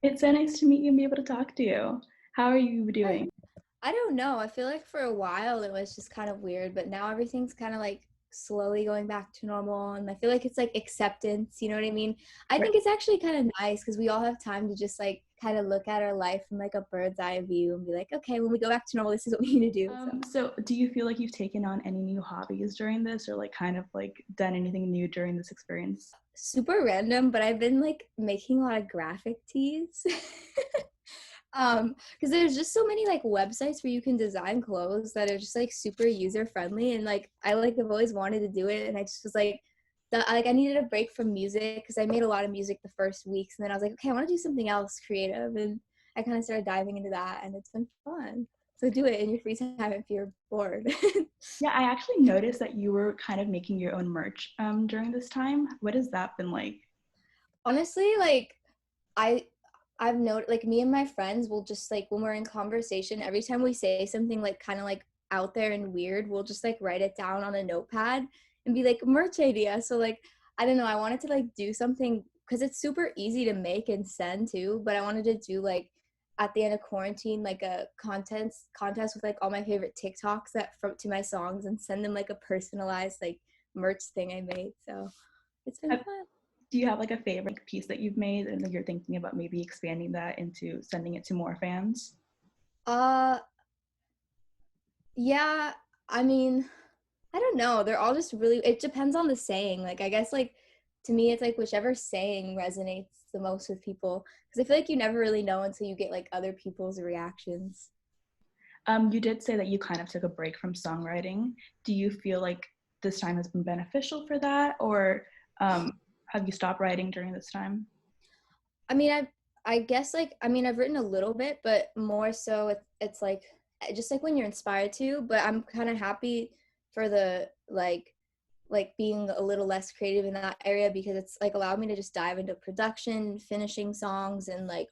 It's so nice to meet you and be able to talk to you. How are you I doing? I don't know. I feel like for a while it was just kind of weird, but now everything's kind of like slowly going back to normal. And I feel like it's like acceptance, you know what I mean? I Right. think it's actually kind of nice because we all have time to just like kind of look at our life from like a bird's eye view and be like, okay, when we go back to normal, this is what we need to do. So So do you feel like you've taken on any new hobbies during this or like kind of like done anything new during this experience? super random, but I've been like making a lot of graphic tees. Because there's just so many like websites where you can design clothes that are just like super user friendly, and like I like have always wanted to do it, and I just was like I needed a break from music because I made a lot of music the first weeks, and then I was like, okay, I want to do something else creative, and I kind of started diving into that, and it's been fun. So do it in your free time if you're bored. Yeah, I actually noticed that you were kind of making your own merch during this time. What has that been like? Honestly, like I I've noticed like me and my friends will just like when we're in conversation, every time we say something like kind of like out there and weird, we'll just like write it down on a notepad and be like merch idea. So like I don't know, I wanted to like do something because it's super easy to make and send too, but I wanted to do like at the end of quarantine like a contest with like all my favorite TikToks that from to my songs and send them like a personalized like merch thing I made. So it's been Have, fun. do you have like a favorite piece that you've made and that you're thinking about maybe expanding that into sending it to more fans? Uh Yeah, I mean, I don't know. They're all just really, it depends on the saying. Like, I guess, like, to me, it's like whichever saying resonates the most with people. Because I feel like you never really know until you get like other people's reactions. You did say that you kind of took a break from songwriting. Do you feel like this time has been beneficial for that, or have you stopped writing during this time? I mean, I guess like I mean I've written a little bit, but more so it's like just like when you're inspired to. But I'm kind of happy for the like being a little less creative in that area because it's like allowed me to just dive into production, finishing songs, and like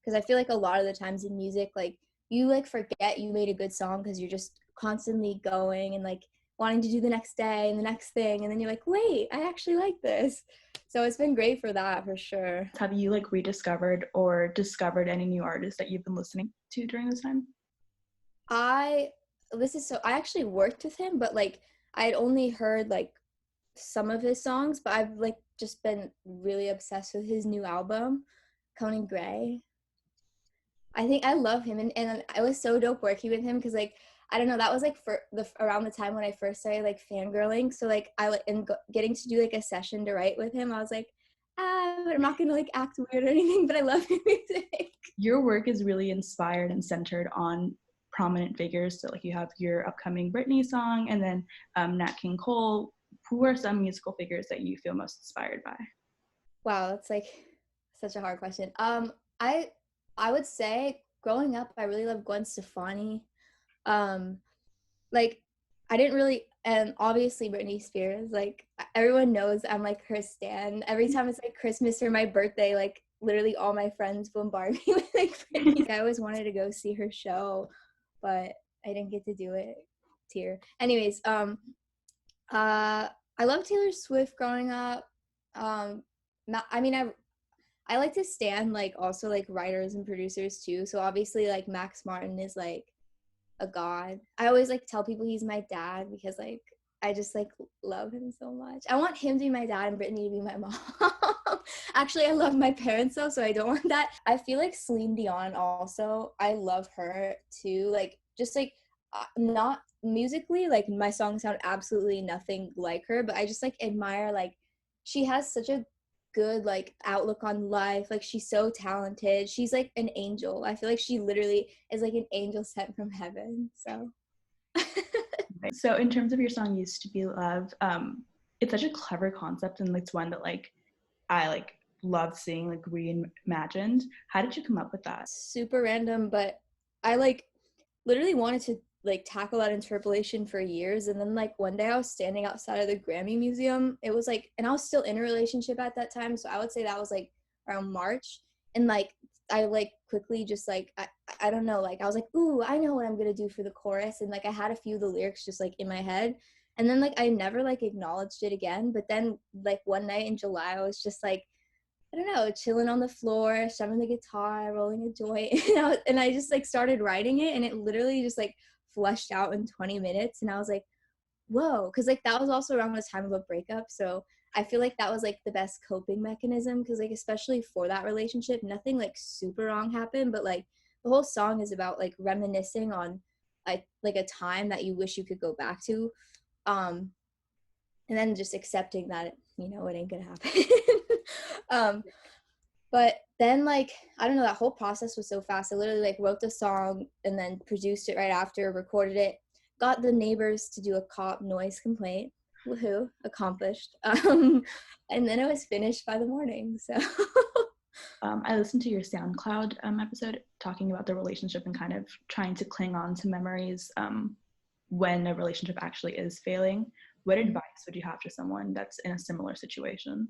because I feel like a lot of the times in music, like you like forget you made a good song because you're just constantly going and like wanting to do the next day and the next thing, and then you're like, wait, I actually like this. So it's been great for that for sure. Have you like rediscovered or discovered any new artists that you've been listening to during this time? I this is so I actually worked with him, but like I had only heard like some of his songs, but I've like just been really obsessed with his new album, Conan Gray. I think I love him, and I was so dope working with him because like I don't know, that was like for the around the time when I first started like fangirling. So like I like and getting to do like a session to write with him, I was like, I'm not gonna like act weird or anything, but I love his music. Your work is really inspired and centered on prominent figures. So, like, you have your upcoming Britney song, and then Nat King Cole. Who are some musical figures that you feel most inspired by? Wow, that's like such a hard question. I would say growing up, I really loved Gwen Stefani. Um, like I didn't really, and obviously Britney Spears. Like everyone knows I'm like her stan. Every time it's like Christmas or my birthday, like literally all my friends bombard me with like Britney. I always wanted to go see her show, but I didn't get to do it. Tear. Anyways, I love Taylor Swift growing up. Not, I mean, I like to stand like also like writers and producers too. So obviously like Max Martin is like a god. I always like tell people he's my dad because like I just like love him so much. I want him to be my dad and Brittany to be my mom. Actually, I love my parents though, so I don't want that. I feel like Celine Dion also. I love her too. Like just like not musically, like my songs sound absolutely nothing like her, but I just like admire like she has such a good like outlook on life. Like she's so talented. She's like an angel. I feel like she literally is like an angel sent from heaven. So So, in terms of your song "Used to Be Love," it's such a clever concept, and it's one that I love seeing like reimagined. How did you come up with that? super random, but I like literally wanted to like tackle that interpolation for years, and then like one day I was standing outside of the Grammy Museum. It was like, and I was still in a relationship at that time, so I would say that was like around March, and like I like quickly just like I don't know, like I was like, ooh, I know what I'm gonna do for the chorus, and like I had a few of the lyrics just like in my head, and then like I never like acknowledged it again. But then like one night in July I was just like, I don't know, chilling on the floor, strumming the guitar, rolling a joint, and I just like started writing it, and it literally just like flushed out in 20 minutes, and I was like, whoa, because like that was also around the time of a breakup, so I feel like that was like the best coping mechanism, because like especially for that relationship, nothing like super wrong happened, but like the whole song is about like reminiscing on like a time that you wish you could go back to, um and then just accepting that it ain't gonna happen. um but then like I don't know, that whole process was so fast. I literally like wrote the song and then produced it right after, recorded it, got the neighbors to do a cop noise complaint. Woohoo, accomplished. And then it was finished by the morning, so I listened to your SoundCloud episode talking about the relationship and kind of trying to cling on to memories when a relationship actually is failing. What advice would you have to someone that's in a similar situation?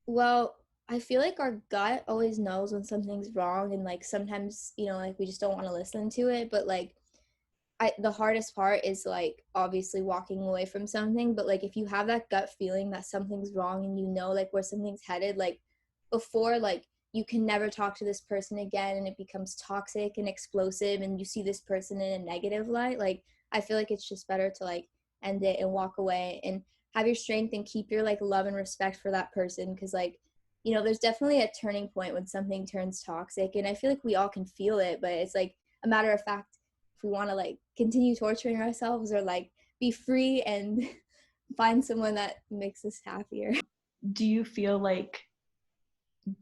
well, I feel like our gut always knows when something's wrong, and like sometimes like we just don't want to listen to it, but like the hardest part is like obviously walking away from something, but like if you have that gut feeling that something's wrong and like where something's headed, like before, like you can never talk to this person again and it becomes toxic and explosive and you see this person in a negative light, like I feel like it's just better to like end it and walk away and have your strength and keep your like love and respect for that person, because like there's definitely a turning point when something turns toxic, and I feel like we all can feel it, but it's like a matter of fact if we want to like continue torturing ourselves or like be free and find someone that makes us happier. Do you feel like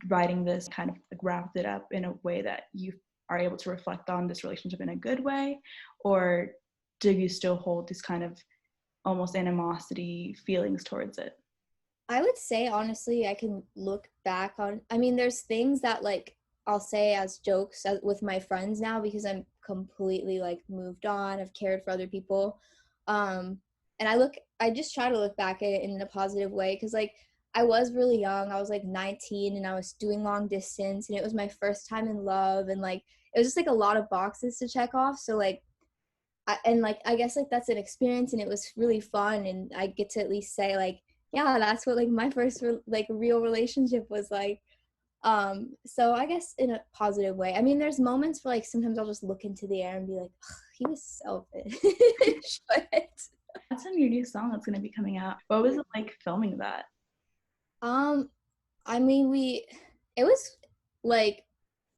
writing this kind of like wrapped it up in a way that you are able to reflect on this relationship in a good way, or do you still hold this kind of almost animosity feelings towards it? I would say honestly I can look back on, I mean there's things that like I'll say as jokes with my friends now because I'm completely like moved on, I've cared for other people, um and I just try to look back at it in a positive way, because like I was really young, I was like 19 and I was doing long distance and it was my first time in love, and like it was just like a lot of boxes to check off, so like I guess like that's an experience and it was really fun, and I get to at least say like yeah, that's what like my first like real relationship was like. So I guess in a positive way. I mean there's moments where like sometimes I'll just look into the air and be like, he was selfish. But That's on your new song that's going to be coming out. What was it like filming that? um I mean it was like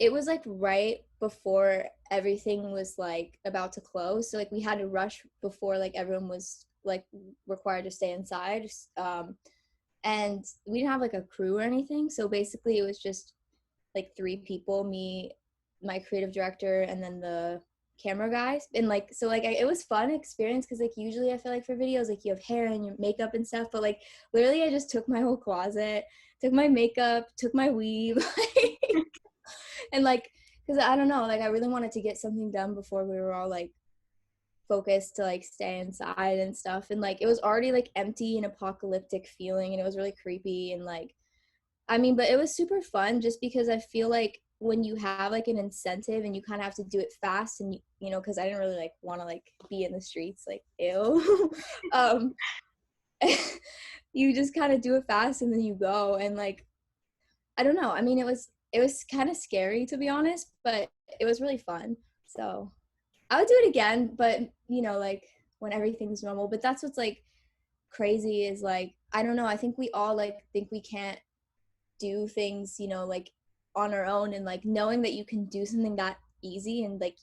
it was like right before everything was like about to close, so like we had to rush before like everyone was like required to stay inside, and we didn't have like a crew or anything, so basically it was just like 3 people, me, my creative director, and then the camera guys, and like so like it was fun experience, because like usually I feel like for videos like you have hair and your makeup and stuff, but like literally I just took my whole closet, took my makeup, took my weave, like, and like because I don't know, like I really wanted to get something done before we were all like focused to like stay inside and stuff, and like it was already like empty and apocalyptic feeling and it was really creepy, and like I mean but it was super fun just because I feel like when you have like an incentive and you kind of have to do it fast, and because I didn't really like want to like be in the streets, like ew. um you just kind of do it fast and then you go, and like I don't know, I mean it was kind of scary to be honest, but it was really fun, so I would do it again, but like when everything's normal. But that's what's like crazy is like I don't know, I think we all like think we can't do things like on our own, and like knowing that you can do something that easy, and like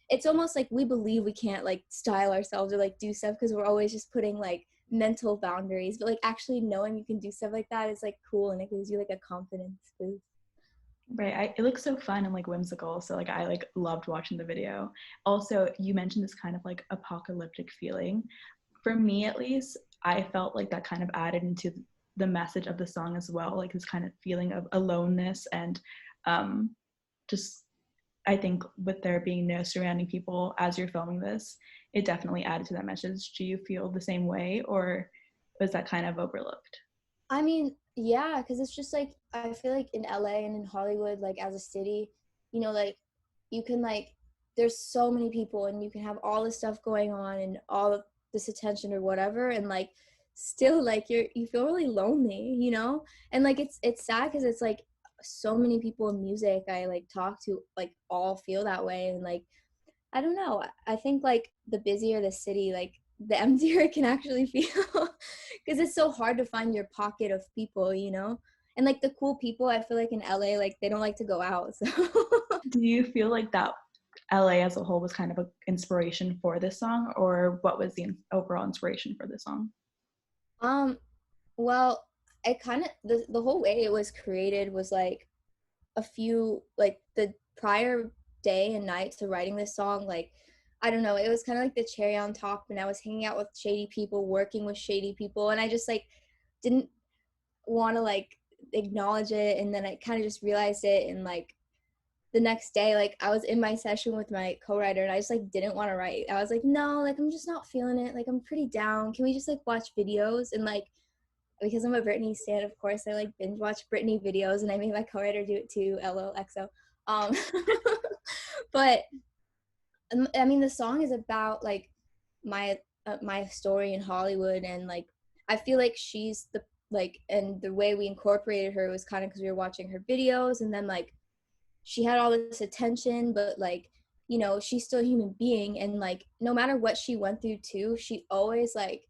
it's almost like we believe we can't like style ourselves or like do stuff because we're always just putting like mental boundaries, but like actually knowing you can do stuff like that is like cool, and it gives you like a confidence boost. Right. It looks so fun and like whimsical. So like I like loved watching the video. Also, you mentioned this kind of like apocalyptic feeling. For me at least, I felt like that kind of added into the message of the song as well, like this kind of feeling of aloneness and um just I think with there being no surrounding people as you're filming this, it definitely added to that message. Do you feel the same way, or was that kind of overlooked? I mean, yeah, because it's just like I feel like in LA and in Hollywood, like as a city, like you can like there's so many people and you can have all this stuff going on and all of this attention or whatever, and like still like you feel really lonely, you know? And like it's sad because it's like so many people in music I like talk to like all feel that way. And like I don't know, I think like the busier the city, like the emptier it can actually feel because it's so hard to find your pocket of people, you know? And like the cool people, I feel like in LA, like they don't like to go out, so Do you feel like that LA as a whole was kind of an inspiration for this song, or what was the overall inspiration for this song? um well, I kind of the whole way it was created was like a few like the prior day and night to writing this song, like I don't know, it was kind of like the cherry on top, and I was hanging out with shady people, working with shady people, and I just like didn't want to like acknowledge it. And then I kind of just realized it, and like the next day, like I was in my session with my co-writer, and I just like didn't want to write. I was like, no, like I'm just not feeling it, like I'm pretty down, can we just like watch videos? And like because I'm a Britney stan, of course, I like binge watch Britney videos, and I made my co-writer do it too. LOXO. Um, but I mean, the song is about like my story in Hollywood, and like I feel like she's the like, and the way we incorporated her was kind of because we were watching her videos, and then like she had all this attention, but like you know she's still a human being, and like no matter what she went through too, she always like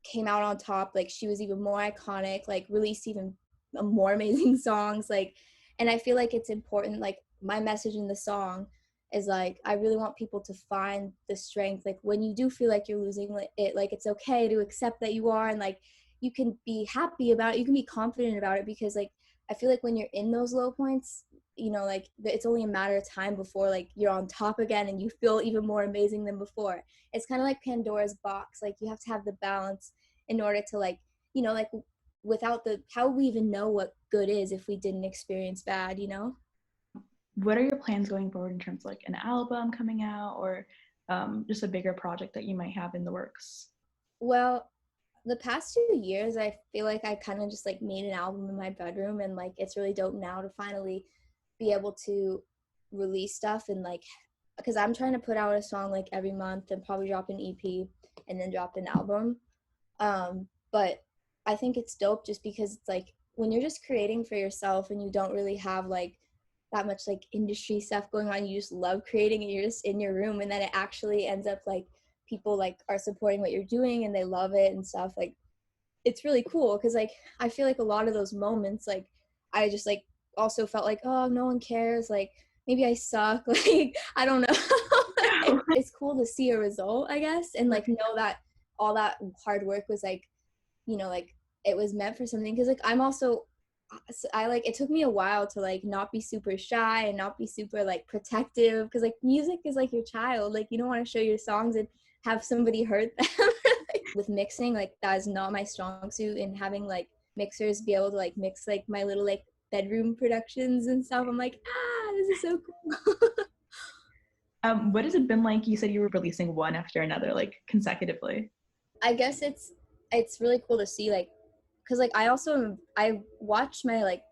came out on top. Like she was even more iconic, like released even more amazing songs, like. And I feel like it's important, like my message in the song is like I really want people to find the strength, like when you do feel like you're losing it, like it's okay to accept that you are, and like you can be happy about it, you can be confident about it, because like I feel like when you're in those low points, you know, like it's only a matter of time before like you're on top again and you feel even more amazing than before. It's kind of like Pandora's box, like you have to have the balance in order to like, you know, like without the, how would we even know what good is if we didn't experience bad, you know? What are your plans going forward in terms of like an album coming out, or just a bigger project that you might have in the works? Well, the past 2 years, I feel like I kind of just like made an album in my bedroom, and like it's really dope now to finally be able to release stuff. And like, because I'm trying to put out a song like every month and probably drop an EP and then drop an album. But I think it's dope just because it's like when you're just creating for yourself and you don't really have like that much like industry stuff going on, you just love creating and you're just in your room, and then it actually ends up like people like are supporting what you're doing and they love it and stuff. Like it's really cool because like I feel like a lot of those moments, like I just like also felt like, oh, no one cares, like maybe I suck, like I don't know. It's cool to see a result, I guess, and like know that all that hard work was like, you know, like it was meant for something. Because like I'm also, I like, it took me a while to like not be super shy and not be super like protective, because like music is like your child, like you don't want to show your songs and have somebody hurt them. With mixing, like that is not my strong suit, and having like mixers be able to like mix like my little like bedroom productions and stuff, I'm like, ah, this is so cool. What has it been like? You said you were releasing one after another, like consecutively. I guess it's really cool to see, like, because like I watch my like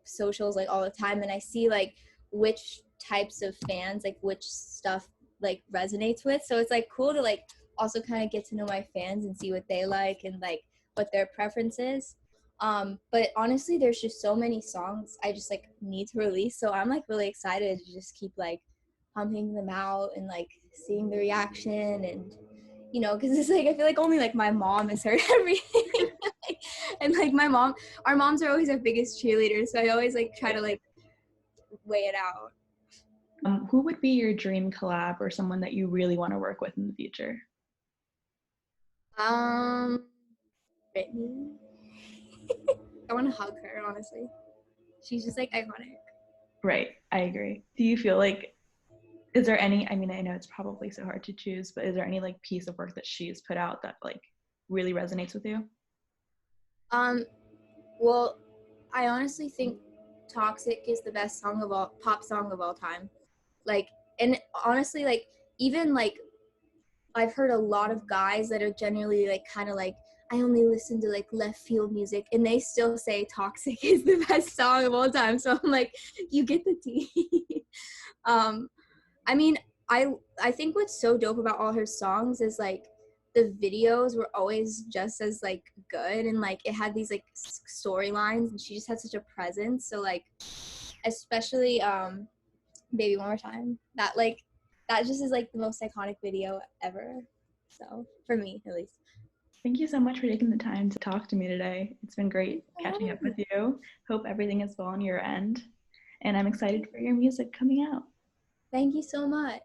socials like all the time, and I see like which types of fans, like which stuff like resonates with. So it's like cool to like also kind of get to know my fans and see what they like and like what their preference is. But honestly, there's just so many songs I just like need to release, so I'm like really excited to just keep like pumping them out and like seeing the reaction. And you know, because it's like I feel like only like my mom has heard everything. And like our moms are always our biggest cheerleaders, so I always like try to like weigh it out. Who would be your dream collab, or someone that you really want to work with in the future? um Britney. I want to hug her, honestly. She's just like iconic. Right, I agree. Do you feel like, is there any, I mean, I know it's probably so hard to choose, but is there any like piece of work that she's put out that like really resonates with you? Well, I honestly think Toxic is the best pop song of all time. Like, and honestly, like even like I've heard a lot of guys that are generally like kind of like, I only listen to like left field music, and they still say Toxic is the best song of all time. So I'm like, you get the tea. um I mean, I think what's so dope about all her songs is like the videos were always just as like good, and like it had these like storylines, and she just had such a presence. So like, especially Baby One More Time, that just is like the most iconic video ever. So for me, at least. Thank you so much for taking the time to talk to me today. It's been great catching up with you. Hope everything is well on your end. And I'm excited for your music coming out. Thank you so much.